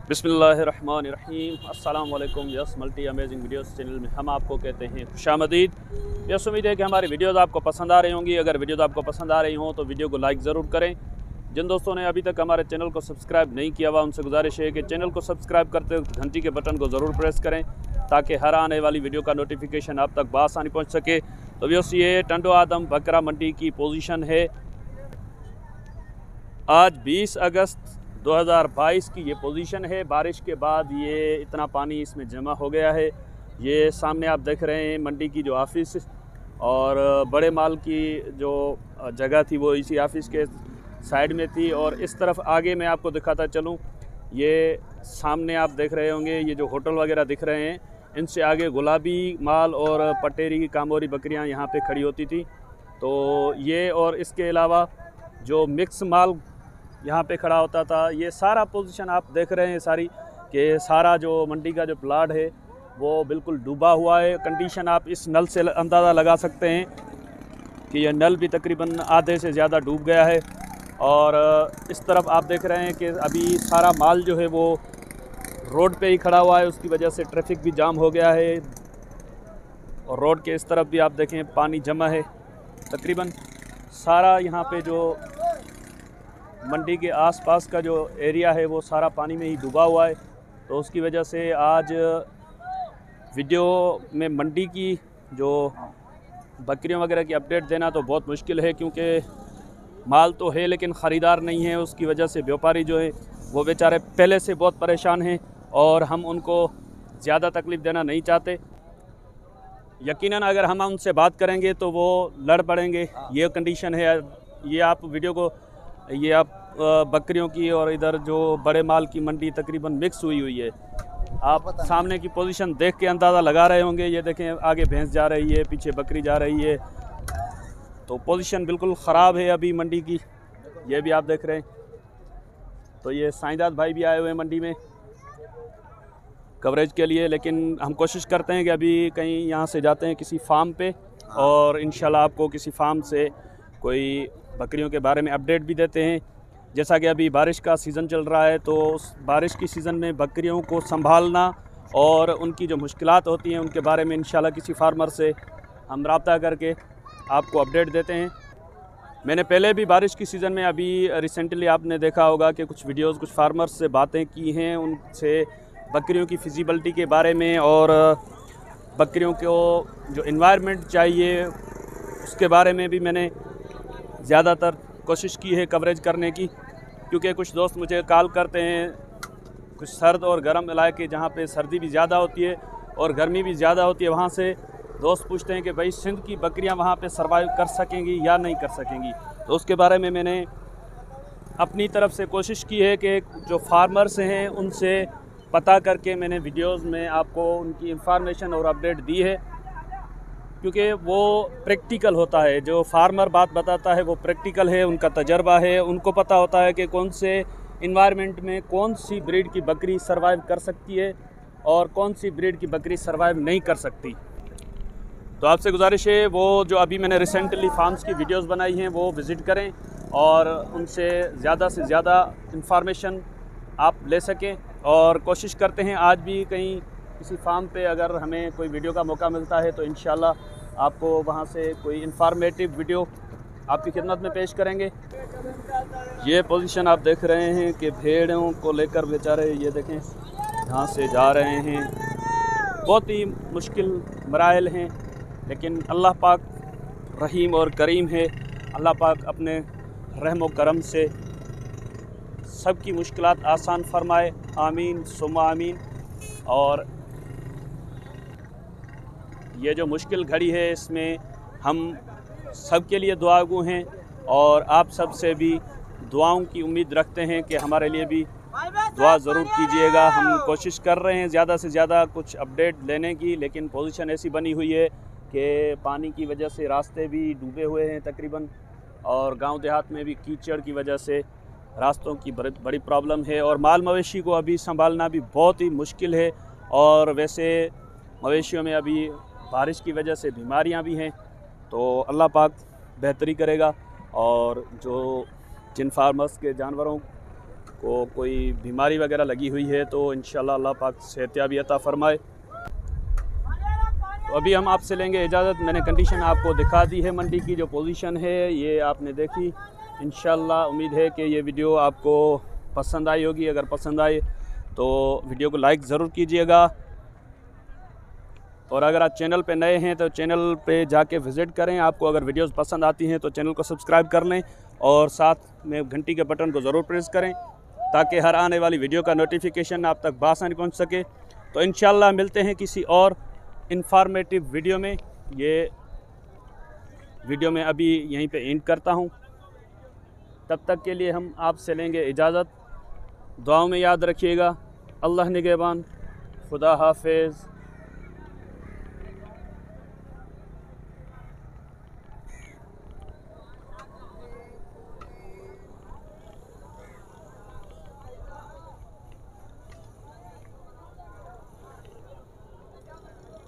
बिस्मिल्लाहिर्रहमानिर्रहीम। अस्सलाम वालेकुम। Yes multi amazing videos channel में हम आपको कहते हैं खुशामदीद। यस उम्मीद है कि हमारी वीडियोस आपको पसंद आ रही होंगी। अगर वीडियोस आपको पसंद आ रही हों तो वीडियो को लाइक ज़रूर करें। जिन दोस्तों ने अभी तक हमारे चैनल को सब्सक्राइब नहीं किया हुआ उनसे गुजारिश है कि चैनल को सब्सक्राइब करते वक्त घंटी के बटन को ज़रूर प्रेस करें ताकि हर आने वाली वीडियो का नोटिफिकेशन आप तक बआसानी पहुँच सके। तो यस ये टंडो आदम बकरा मंडी की पोजीशन है। आज 20 अगस्त 2022 की ये पोजीशन है। बारिश के बाद ये इतना पानी इसमें जमा हो गया है। ये सामने आप देख रहे हैं मंडी की जो ऑफिस और बड़े माल की जो जगह थी वो इसी ऑफिस के साइड में थी। और इस तरफ आगे मैं आपको दिखाता चलूँ, ये सामने आप देख रहे होंगे ये जो होटल वगैरह दिख रहे हैं, इनसे आगे गुलाबी माल और पटेरी की कामोरी बकरियां यहाँ पे खड़ी होती थी। तो ये और इसके अलावा जो मिक्स माल यहाँ पे खड़ा होता था, ये सारा पोजीशन आप देख रहे हैं सारी कि सारा जो मंडी का जो प्लाट है वो बिल्कुल डूबा हुआ है। कंडीशन आप इस नल से अंदाज़ा लगा सकते हैं कि यह नल भी तकरीबन आधे से ज़्यादा डूब गया है। और इस तरफ आप देख रहे हैं कि अभी सारा माल जो है वो रोड पे ही खड़ा हुआ है, उसकी वजह से ट्रैफिक भी जाम हो गया है। और रोड के इस तरफ भी आप देखें पानी जमा है। तकरीबन सारा यहाँ पे जो मंडी के आसपास का जो एरिया है वो सारा पानी में ही डूबा हुआ है। तो उसकी वजह से आज वीडियो में मंडी की जो बकरियों वगैरह की अपडेट देना तो बहुत मुश्किल है, क्योंकि माल तो है लेकिन ख़रीदार नहीं है। उसकी वजह से व्यापारी जो है वो बेचारे पहले से बहुत परेशान हैं और हम उनको ज़्यादा तकलीफ़ देना नहीं चाहते। यकीनन अगर हम उनसे बात करेंगे तो वो लड़ पड़ेंगे। ये कंडीशन है। ये आप वीडियो को ये आप बकरियों की और इधर जो बड़े माल की मंडी तकरीबन मिक्स हुई है। आप सामने की पोजीशन देख के अंदाज़ा लगा रहे होंगे। ये देखें आगे भैंस जा रही है, पीछे बकरी जा रही है। तो पोजीशन बिल्कुल ख़राब है अभी मंडी की, ये भी आप देख रहे हैं। तो ये साईंदाद भाई भी आए हुए हैं मंडी में कवरेज के लिए, लेकिन हम कोशिश करते हैं कि अभी कहीं यहाँ से जाते हैं किसी फार्म पे और इंशाल्लाह आपको किसी फार्म से कोई बकरियों के बारे में अपडेट भी देते हैं। जैसा कि अभी बारिश का सीज़न चल रहा है, तो उस बारिश की सीज़न में बकरियों को संभालना और उनकी जो मुश्किलात होती हैं उनके बारे में इंशाल्लाह किसी फार्मर से हम रब्ता करके आपको अपडेट देते हैं। मैंने पहले भी बारिश की सीज़न में अभी रिसेंटली आपने देखा होगा कि कुछ वीडियोस कुछ फार्मर्स से बातें की हैं, उनसे बकरियों की फिजिबिलिटी के बारे में और बकरियों को जो एनवायरनमेंट चाहिए उसके बारे में भी मैंने ज़्यादातर कोशिश की है कवरेज करने की। क्योंकि कुछ दोस्त मुझे कॉल करते हैं कुछ सर्द और गर्म इलाके जहाँ पे सर्दी भी ज़्यादा होती है और गर्मी भी ज़्यादा होती है, वहाँ से दोस्त पूछते हैं कि भाई सिंध की बकरियाँ वहाँ पे सर्वाइव कर सकेंगी या नहीं कर सकेंगी। तो उसके बारे में मैंने अपनी तरफ से कोशिश की है कि जो फार्मर्स हैं उनसे पता करके मैंने वीडियोस में आपको उनकी इंफॉर्मेशन और अपडेट दी है, क्योंकि वो प्रैक्टिकल होता है। जो फार्मर बात बताता है वो प्रैक्टिकल है, उनका तजर्बा है। उनको पता होता है कि कौन से इन्वायरमेंट में कौन सी ब्रीड की बकरी सर्वाइव कर सकती है और कौन सी ब्रीड की बकरी सर्वाइव नहीं कर सकती। तो आपसे गुजारिश है वो जो अभी मैंने रिसेंटली फार्म्स की वीडियोस बनाई हैं वो विज़िट करें और उनसे ज़्यादा से ज़्यादा इंफॉर्मेशन आप ले सकें। और कोशिश करते हैं आज भी कहीं किसी फार्म पे अगर हमें कोई वीडियो का मौका मिलता है तो इंशाल्लाह आपको वहाँ से कोई इंफॉर्मेटिव वीडियो आपकी खिदमत में पेश करेंगे। ये पोजीशन आप देख रहे हैं कि भेड़ों को लेकर बेचारे ये देखें यहाँ से जा रहे हैं। बहुत ही मुश्किल मराहल हैं, लेकिन अल्लाह पाक रहीम और करीम है। अल्लाह पाक अपने रहम व करम से सबकी मुश्किलात आसान फरमाए। आमीन सुम्मा आमीन। और ये जो मुश्किल घड़ी है इसमें हम सब के लिए दुआगू हैं और आप सब से भी दुआओं की उम्मीद रखते हैं कि हमारे लिए भी दुआ ज़रूर कीजिएगा। हम कोशिश कर रहे हैं ज़्यादा से ज़्यादा कुछ अपडेट लेने की, लेकिन पोजीशन ऐसी बनी हुई है कि पानी की वजह से रास्ते भी डूबे हुए हैं तकरीबन, और गांव देहात में भी कीचड़ की वजह से रास्तों की बड़ी प्रॉब्लम है। और माल मवेशी को अभी संभालना भी बहुत ही मुश्किल है। और वैसे मवेशियों में अभी बारिश की वजह से बीमारियां भी हैं। तो अल्लाह पाक बेहतरी करेगा। और जो जिन फार्मर्स के जानवरों को कोई बीमारी वगैरह लगी हुई है तो इंशाल्लाह अल्लाह पाक सेहतयाबी अता फ़रमाए। तो अभी हम आपसे लेंगे इजाज़त। मैंने कंडीशन आपको दिखा दी है, मंडी की जो पोजीशन है ये आपने देखी। इंशाल्लाह उम्मीद है कि ये वीडियो आपको पसंद आई होगी। अगर पसंद आए तो वीडियो को लाइक ज़रूर कीजिएगा, और अगर आप चैनल पे नए हैं तो चैनल पे जाके विज़िट करें। आपको अगर वीडियोस पसंद आती हैं तो चैनल को सब्सक्राइब कर लें और साथ में घंटी के बटन को ज़रूर प्रेस करें ताकि हर आने वाली वीडियो का नोटिफिकेशन आप तक बआसानी पहुंच सके। तो इंशाल्लाह मिलते हैं किसी और इंफॉर्मेटिव वीडियो में। ये वीडियो मैं अभी यहीं पे एंड करता हूं। तब तक के लिए हम आपसे लेंगे इजाज़त। दुआओं में याद रखिएगा। अल्लाह निगहबान। खुदा हाफिज़।